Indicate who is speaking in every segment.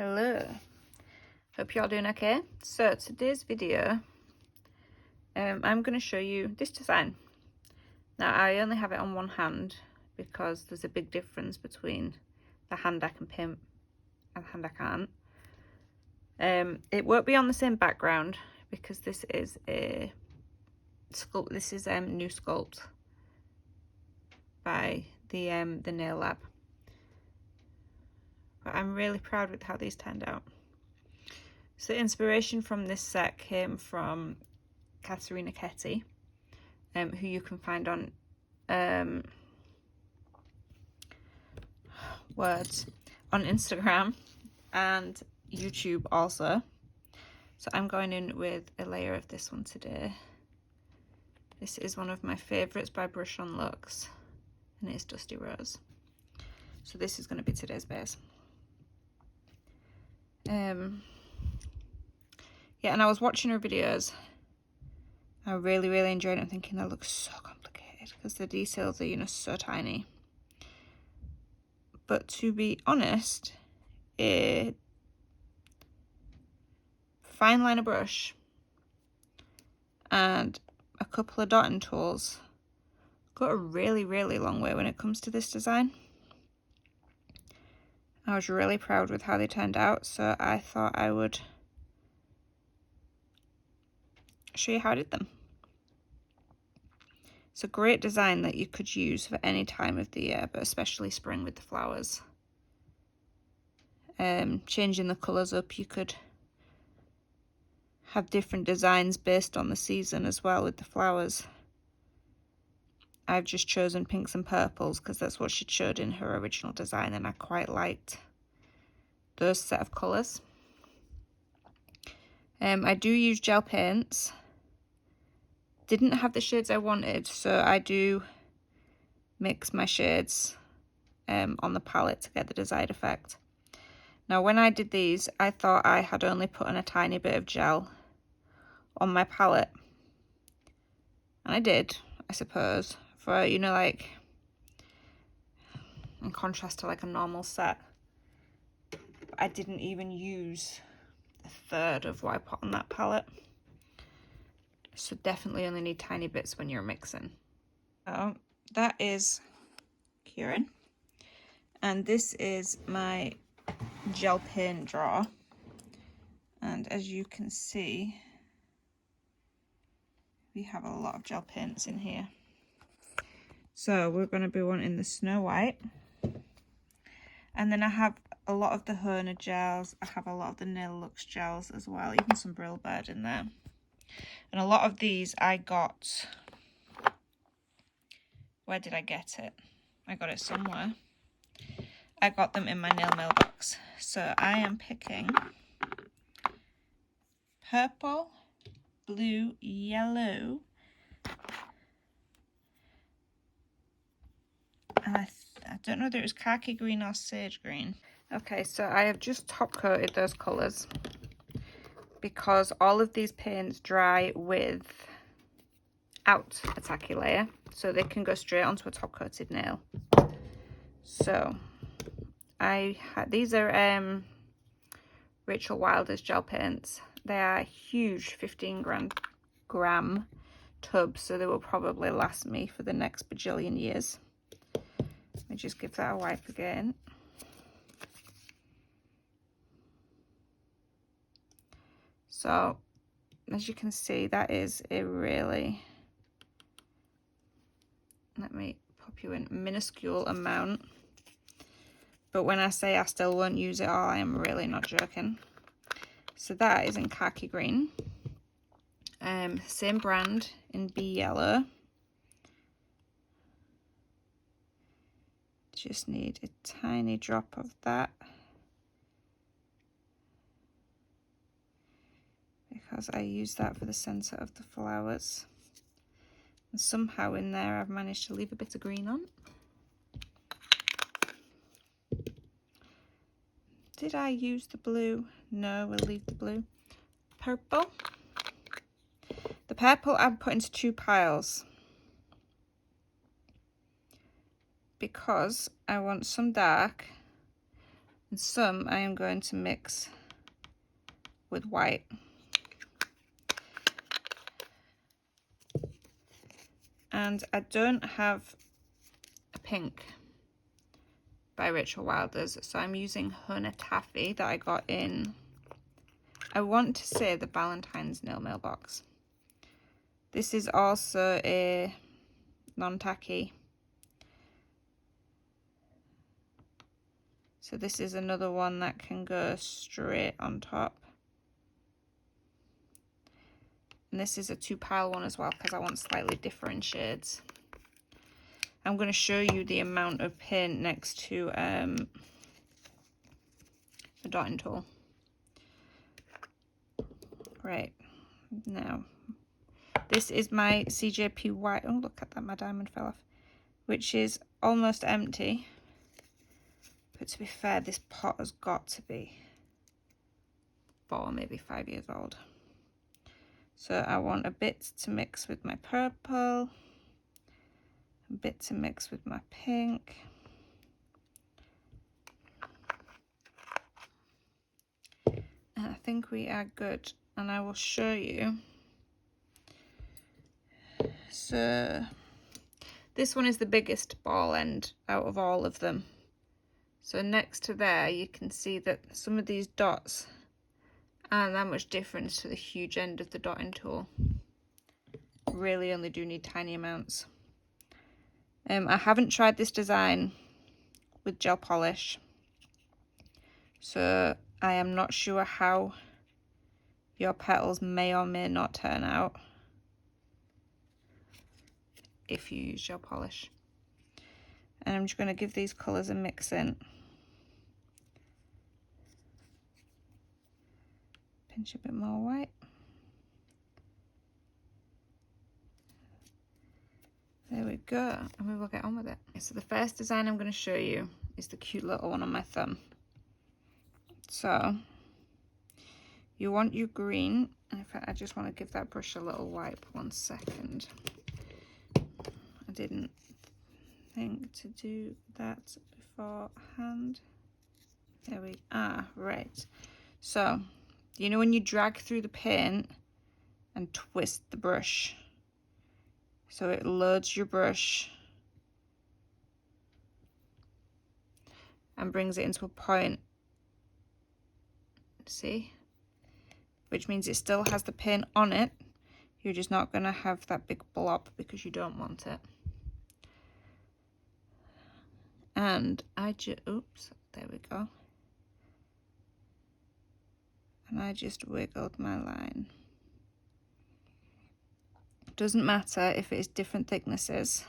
Speaker 1: Hello, hope you're all doing okay. So today's video, I'm going to show you this design. Now I only have it on one hand because there's a big difference between the hand I can paint and the hand I can't. It won't be on the same background because this is a sculpt. This is new sculpt by the Nail Lab. But I'm really proud with how these turned out. So inspiration from this set came from Katerina Ketty, who you can find on on Instagram and YouTube also. So I'm going in with a layer of this one today. This is one of my favourites by Brush on Luxe, and it's Dusty Rose. So this is going to be today's base. Yeah, and I was watching her videos. I really enjoyed it. I'm thinking that looks so complicated because the details are, so tiny. But to be honest, a fine liner brush and a couple of dotting tools got a really long way when it comes to this design. I was really proud with how they turned out, so I thought I would show you how I did them. It's a great design that you could use for any time of the year, but especially spring with the flowers. Changing the colours up, you could have different designs based on the season as well with the flowers. I've just chosen pinks and purples because that's what she showed in her original design, and I quite liked those set of colours. I do use gel paints. Didn't have the shades I wanted, so I do mix my shades on the palette to get the desired effect. Now when I did these, I thought I had only put on a tiny bit of gel on my palette, and I did, I suppose, for like in contrast to like a normal set. I didn't even use a third of what I put on that palette. So definitely only need tiny bits when you're mixing. So that is Kieran. And this is my gel paint drawer. And as you can see, we have a lot of gel paints in here. So we're going to be wanting the Snow White. And then I have a lot of the Honer gels. I have a lot of the Nail Luxe gels as well, even some Brill Bird in there. And a lot of these I got, where did I get it? I got it somewhere. I got them in my nail mailbox. So I am picking purple, blue, yellow, and I don't know whether it was khaki green or sage green. Okay, so I have just top coated those colours because all of these paints dry without a tacky layer, so they can go straight onto a top coated nail. So these are Rachel Wilder's gel paints. They are huge 15-gram tubs, so they will probably last me for the next bajillion years. Let me just give that a wipe again. So as you can see, that is a really, let me pop you in, minuscule amount. But when I say I still won't use it all, I am really not joking. So that is in khaki green. Same brand in bee yellow. Just need a tiny drop of that, because I use that for the centre of the flowers. And somehow in there I've managed to leave a bit of green on. Did I use the blue? No, we'll leave the blue. Purple. The purple I'm put into two piles because I want some dark And some I am going to mix with white. And I don't have a pink by Rachel Wilders, so I'm using Hunter Taffy that I got in, I want to say, the Valentine's nail mailbox. This is also a non-tacky. So this is another one that can go straight on top. And this is a 2-pile one as well because I want slightly different shades. I'm going to show you the amount of paint next to the dotting tool. Right, now this is my CJP white. Oh, look at that, my diamond fell off. Which is almost empty. But to be fair, this pot has got to be 4, maybe 5 years old. So I want a bit to mix with my purple, a bit to mix with my pink. And I think we are good. And I will show you. So this one is the biggest ball end out of all of them. So next to there, you can see that some of these dots aren't that much difference to the huge end of the dotting tool. Really only do need tiny amounts. I haven't tried this design with gel polish, so I am not sure how your petals may or may not turn out if you use gel polish. And I'm just going to give these colours a mix in. Pinch a bit more white. There we go, and we will get on with it. So the first design I'm going to show you is the cute little one on my thumb. So you want your green. In fact, I just want to give that brush a little wipe. 1 second. I didn't think to do that beforehand. There we are. Right. So you know when you drag through the paint and twist the brush, so it loads your brush and brings it into a point, see? Which means it still has the paint on it. You're just not going to have that big blob because you don't want it. And I just, oops, there we go. And I just wiggled my line. Doesn't matter if it is different thicknesses,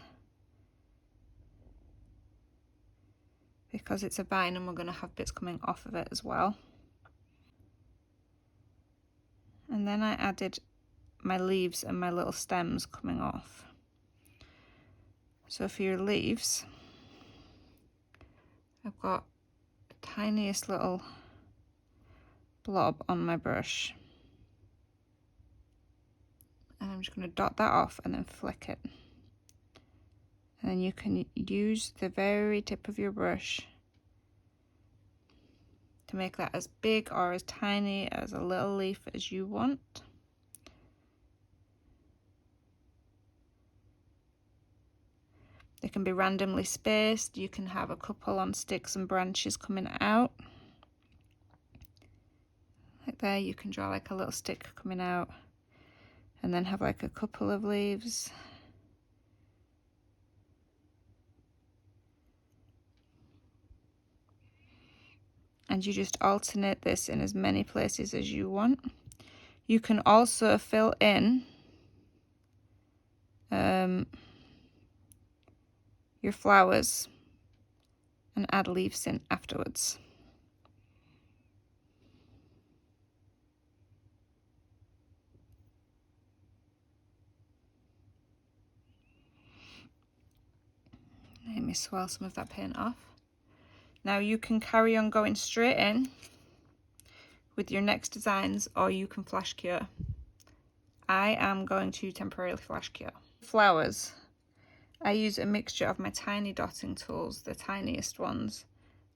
Speaker 1: because it's a vine and we're going to have bits coming off of it as well. And then I added my leaves and my little stems coming off. So for your leaves, I've got the tiniest little blob on my brush. And I'm just going to dot that off and then flick it. And then you can use the very tip of your brush to make that as big or as tiny as a little leaf as you want. They can be randomly spaced. You can have a couple on sticks and branches coming out. Like there, you can draw like a little stick coming out and then have like a couple of leaves. And you just alternate this in as many places as you want. You can also fill in your flowers and add leaves in afterwards. Let me swirl some of that paint off. Now you can carry on going straight in with your next designs, or you can flash cure. I am going to temporarily flash cure. Flowers, I use a mixture of my tiny dotting tools, the tiniest ones,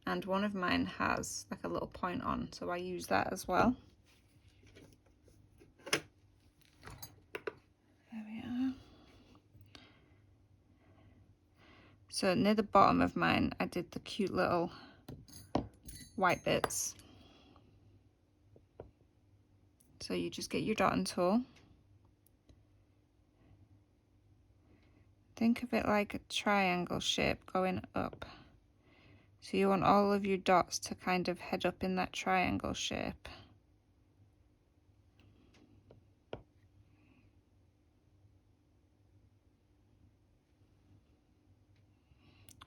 Speaker 1: and one of mine has like a little point on, so I use that as well. There we are. So near the bottom of mine, I did the cute little white bits. So you just get your dotting tool. Think of it like a triangle shape going up. So you want all of your dots to kind of head up in that triangle shape.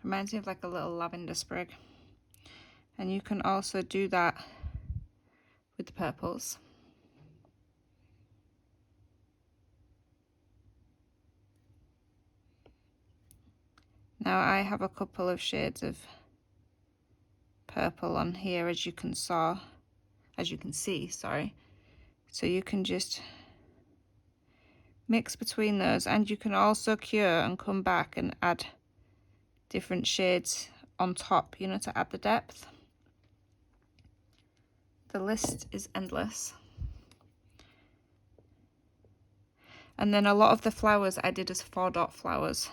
Speaker 1: Reminds me of like a little lavender sprig. And you can also do that with the purples. Now I have a couple of shades of purple on here, as you can see, sorry. So you can just mix between those, and you can also cure and come back and add different shades on top, you know, to add the depth. The list is endless. And then a lot of the flowers I did as 4-dot flowers.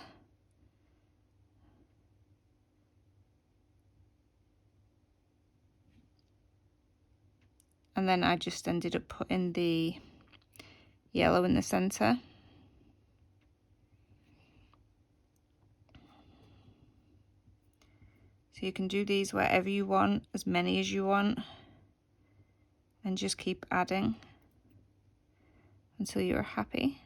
Speaker 1: And then I just ended up putting the yellow in the center. So you can do these wherever you want, as many as you want, and just keep adding until you're happy.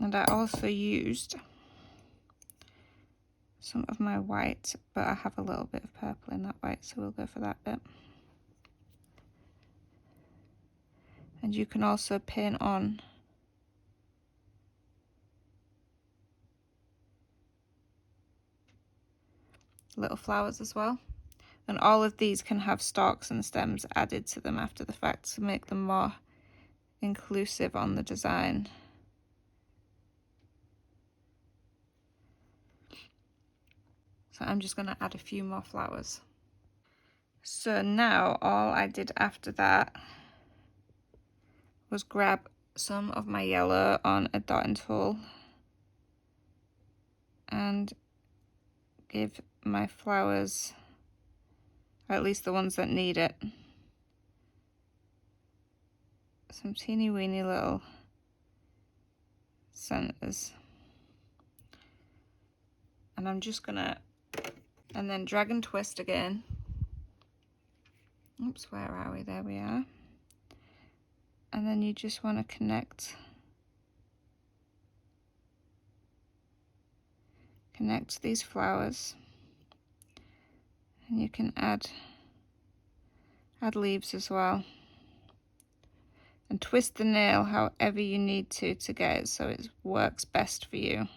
Speaker 1: And I also used some of my white, but I have a little bit of purple in that white, so we'll go for that bit. And you can also paint on little flowers as well. And all of these can have stalks and stems added to them after the fact to make them more inclusive on the design. So I'm just going to add a few more flowers. So now all I did after that was grab some of my yellow on a dotting tool and give my flowers, or at least the ones that need it, some teeny weeny little centers. And I'm just gonna, and then drag and twist again. Oops, where are we? There we are. And then you just want to connect these flowers, and you can add leaves as well, and twist the nail however you need to get it so it works best for you.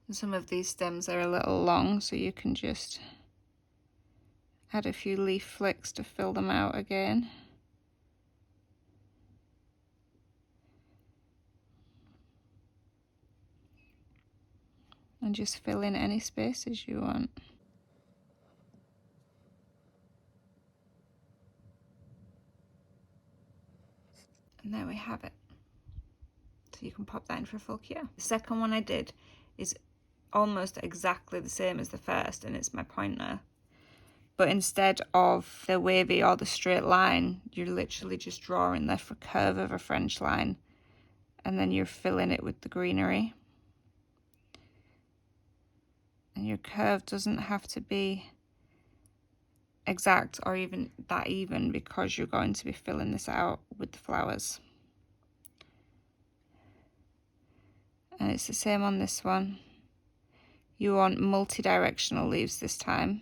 Speaker 1: And some of these stems are a little long, so you can just add a few leaf flicks to fill them out again. And just fill in any spaces you want. And there we have it. So you can pop that in for a full cure. The second one I did is almost exactly the same as the first, and it's my pointer. But instead of the wavy or the straight line, you're literally just drawing the curve of a French line, and then you're filling it with the greenery. And your curve doesn't have to be exact or even that even, because you're going to be filling this out with the flowers. And it's the same on this one. You want multi-directional leaves this time.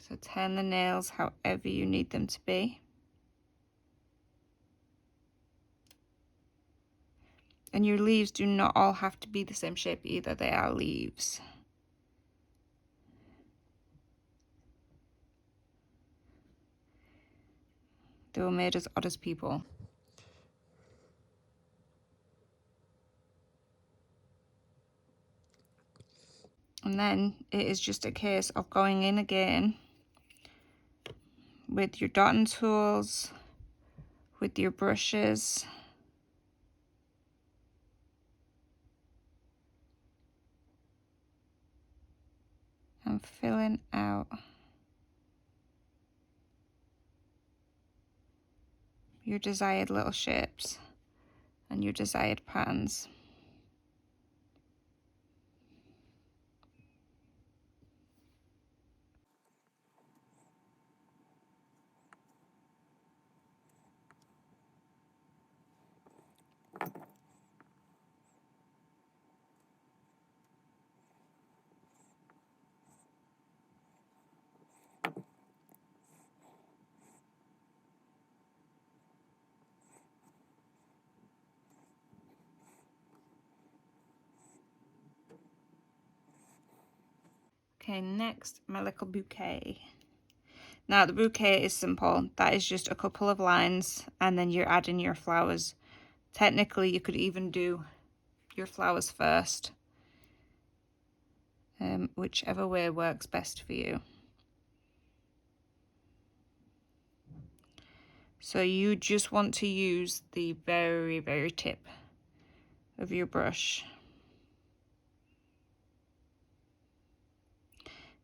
Speaker 1: So turn the nails however you need them to be. And your leaves do not all have to be the same shape either, they are leaves. They were made as odd as people. And then it is just a case of going in again with your dotting tools, with your brushes, and filling out your desired little shapes and your desired patterns. Okay, next, my little bouquet. Now the bouquet is simple. That is just a couple of lines and then you're adding your flowers. Technically, you could even do your flowers first, whichever way works best for you. So you just want to use the very, very tip of your brush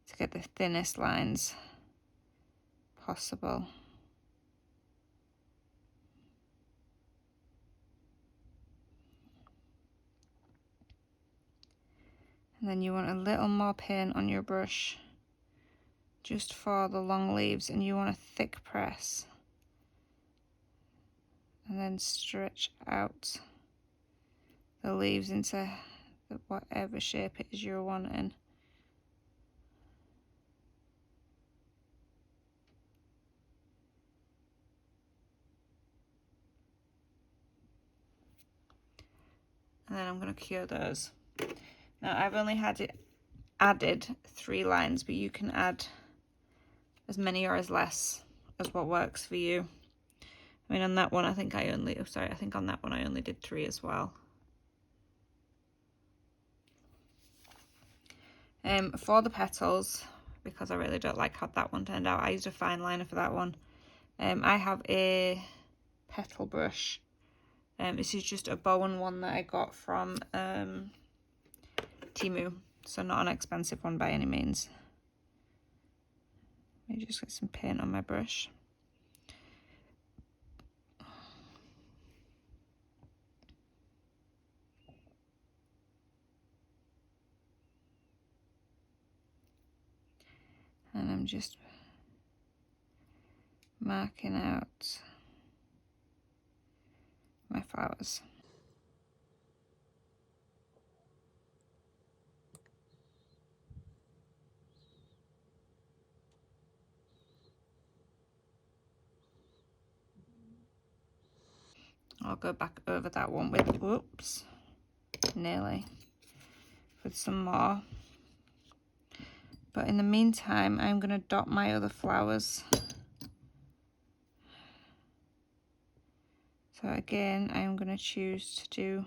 Speaker 1: to get the thinnest lines possible. And then you want a little more paint on your brush just for the long leaves, and you want a thick press. And then stretch out the leaves into whatever shape it is you're wanting. And then I'm going to cure those. Now I've only had it added 3 lines, but you can add as many or as less as what works for you. I mean, on that one, I think on that one I only did 3 as well. For the petals, because I really don't like how that one turned out, I used a fine liner for that one. I have a petal brush. This is just a Bowen one that I got from Temu, so not an expensive one by any means. Let me just get some paint on my brush. And I'm just marking out my flowers. I'll go back over that one with, whoops, nearly, with some more. But in the meantime, I'm going to dot my other flowers. So again, I'm going to choose to do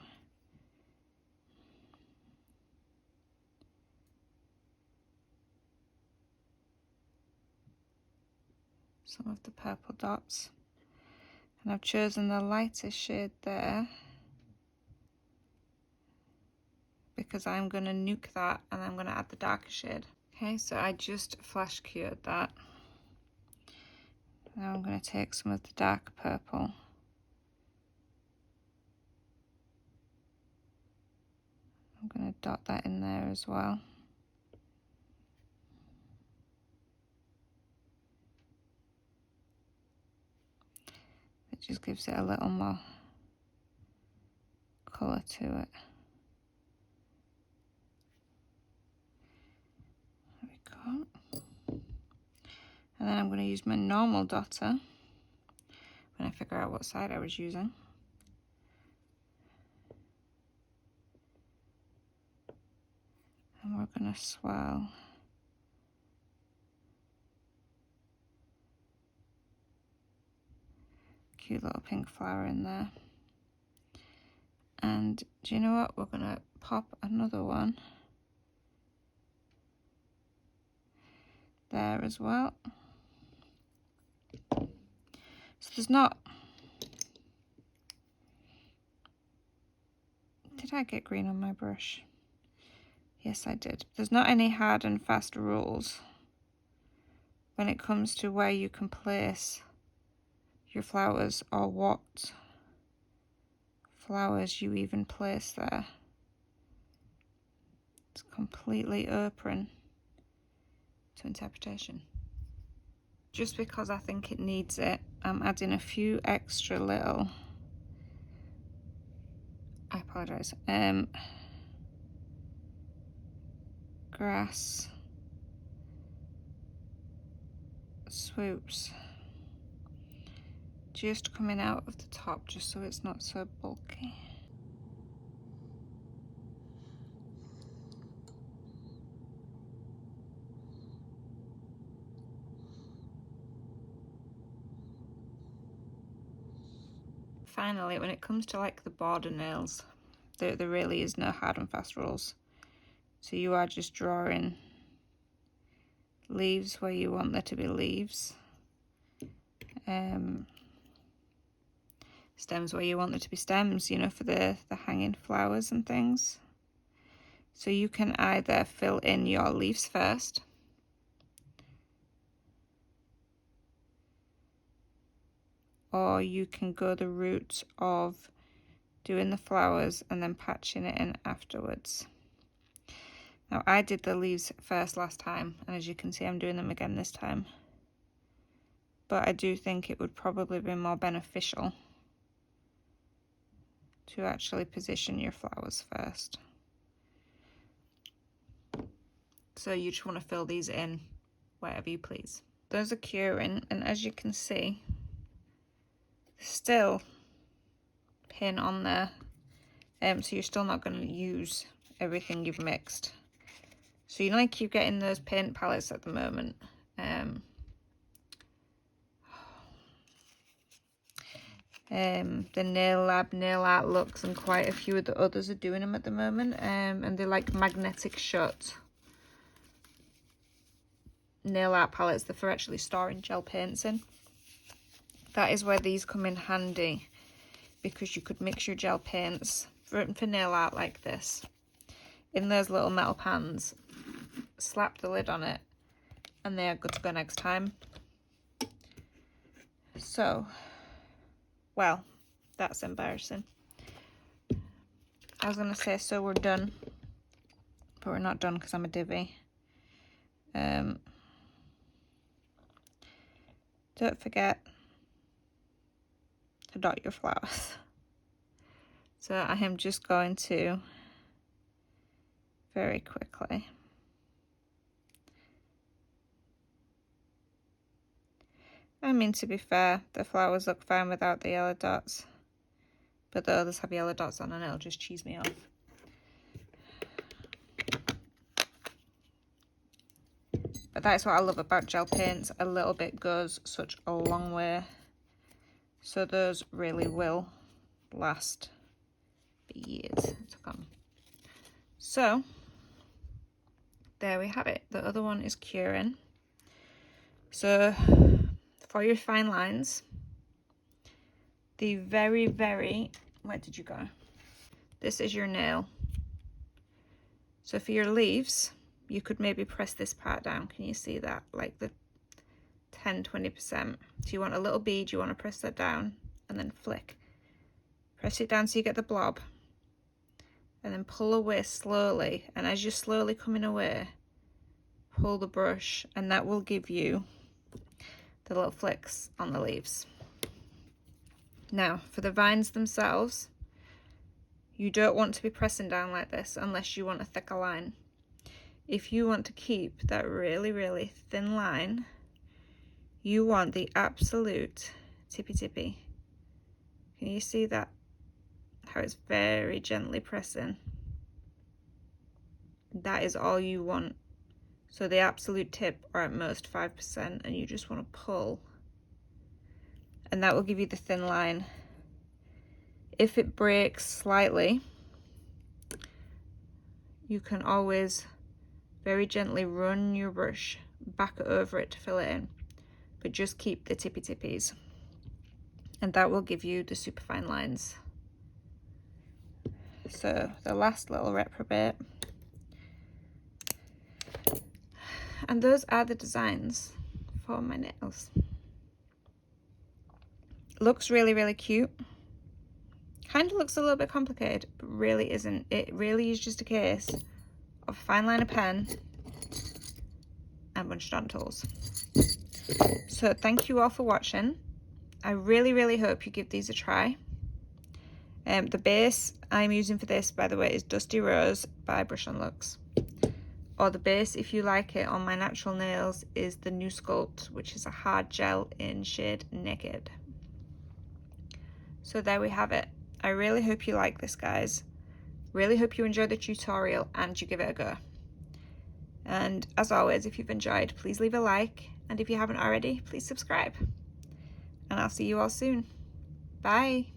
Speaker 1: some of the purple dots. And I've chosen the lightest shade there because I'm going to nuke that and I'm going to add the darker shade. Okay, so I just flash cured that. Now I'm going to take some of the dark purple. I'm going to dot that in there as well. It just gives it a little more colour to it. There we go. And then I'm going to use my normal dotter when I figure out what side I was using. And we're going to swirl cute little pink flower in there. And do you know what? We're going to pop another one there as well. So there's not... Did I get green on my brush? Yes, I did. There's not any hard and fast rules when it comes to where you can place your flowers or what flowers you even place there. It's completely open to interpretation. Just because I think it needs it, I'm adding a few extra little, I apologise, grass swoops just coming out of the top, just so it's not so bulky. Finally, when it comes to like the border nails, there really is no hard and fast rules. So you are just drawing leaves where you want there to be leaves, stems where you want there to be stems, you know, for the hanging flowers and things. So you can either fill in your leaves first, or you can go the route of doing the flowers and then patching it in afterwards. Now, I did the leaves first last time, and as you can see, I'm doing them again this time. But I do think it would probably be more beneficial to actually position your flowers first. So you just want to fill these in wherever you please. Those are curing, and as you can see, still pin on there. So you're still not going to use everything you've mixed. So you know, like keep getting those paint palettes at the moment. The Nail Lab, Nail Art Looks, and quite a few of the others are doing them at the moment. And they're like magnetic shut nail art palettes that for actually storing gel paints in. That is where these come in handy, because you could mix your gel paints for nail art like this in those little metal pans, slap the lid on it, and they are good to go next time. So, well, that's embarrassing. I was going to say, so we're done, but we're not done because I'm a divvy. Don't forget to dot your flowers. So I am just going to very quickly I mean, to be fair, the flowers look fine without the yellow dots, but the others have yellow dots on and it'll just cheese me off. But that's what I love about gel paints. A little bit goes such a long way. So those really will last for years to come. So there we have it. The other one is curing. So for your fine lines, the very, where did you go? This is your nail. So for your leaves, you could maybe press this part down. Can you see that? Like the 10-20%. So you want a little bead, you want to press that down and then flick. Press it down so you get the blob. And then pull away slowly. And as you're slowly coming away, pull the brush, and that will give you the little flicks on the leaves. Now, for the vines themselves, you don't want to be pressing down like this unless you want a thicker line. If you want to keep that really, really thin line, you want the absolute tippy. Can you see that? How it's very gently pressing. That is all you want. So the absolute tip are at most 5%, and you just want to pull and that will give you the thin line. If it breaks slightly, you can always very gently run your brush back over it to fill it in, but just keep the tippy tippies, and that will give you the super fine lines. So the last little reprobate, and those are the designs for my nails. Looks really, really cute. Kind of looks a little bit complicated, but really isn't. It really is just a case of a fine liner pen and a bunch of dot tools. So thank you all for watching. I really, really hope you give these a try. The base I'm using for this, by the way, is Dusty Rose by Brush and Looks. Or the base, if you like it, on my natural nails is the New Sculpt, which is a hard gel in shade Naked. So there we have it. I really hope you like this, guys. Really hope you enjoyed the tutorial and you give it a go. And as always, if you've enjoyed, please leave a like. And if you haven't already, please subscribe. And I'll see you all soon. Bye.